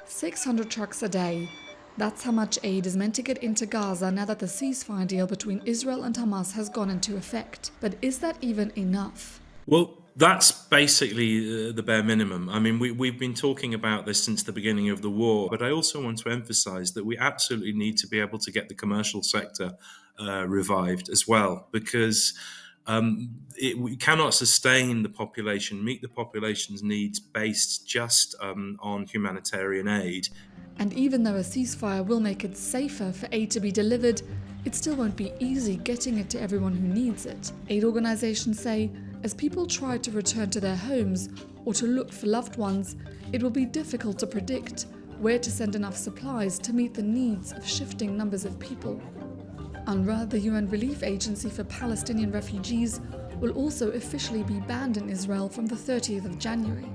600 trucks a day. That's how much aid is meant to get into Gaza now that the ceasefire deal between Israel and Hamas has gone into effect. But is that even enough? Well, that's basically the bare minimum. I mean, we've been talking about this since the beginning of the war, but I also want to emphasize that we absolutely need to be able to get the commercial sector revived as well, because we cannot sustain the population, meet the population's needs based just on humanitarian aid. And even though a ceasefire will make it safer for aid to be delivered, it still won't be easy getting it to everyone who needs it. Aid organizations say, as people try to return to their homes or to look for loved ones, it will be difficult to predict where to send enough supplies to meet the needs of shifting numbers of people. UNRWA, the UN relief agency for Palestinian refugees, will also officially be banned in Israel from the 30th of January.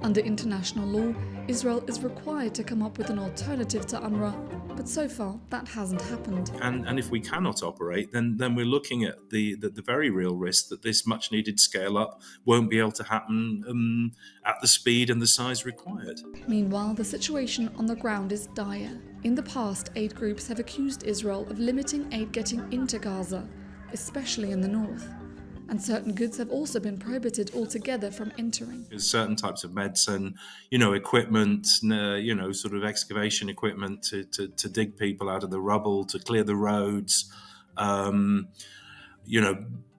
Under international law, Israel is required to come up with an alternative to UNRWA, but so far that hasn't happened. And if we cannot operate, then we're looking at the very real risk that this much needed scale up won't be able to happen at the speed and the size required. Meanwhile, the situation on the ground is dire. In the past, aid groups have accused Israel of limiting aid getting into Gaza, especially in the north. And certain goods have also been prohibited altogether from entering. There's certain types of medicine, equipment, sort of excavation equipment to dig people out of the rubble, to clear the roads,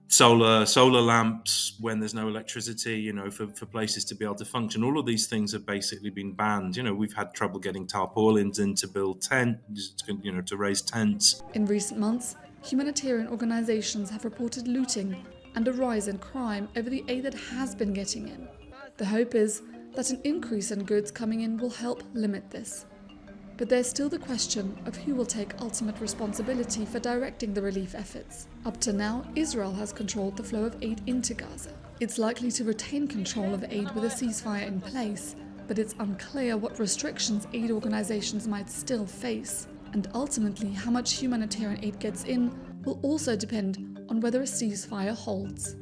solar lamps when there's no electricity, for places to be able to function. All of these things have basically been banned. We've had trouble getting tarpaulins in to build tents, to raise tents. In recent months, humanitarian organizations have reported looting and a rise in crime over the aid that has been getting in. The hope is that an increase in goods coming in will help limit this. But there's still the question of who will take ultimate responsibility for directing the relief efforts. Up to now, Israel has controlled the flow of aid into Gaza. It's likely to retain control of aid with a ceasefire in place, but it's unclear what restrictions aid organizations might still face. And ultimately, how much humanitarian aid gets in will also depend on whether a ceasefire holds.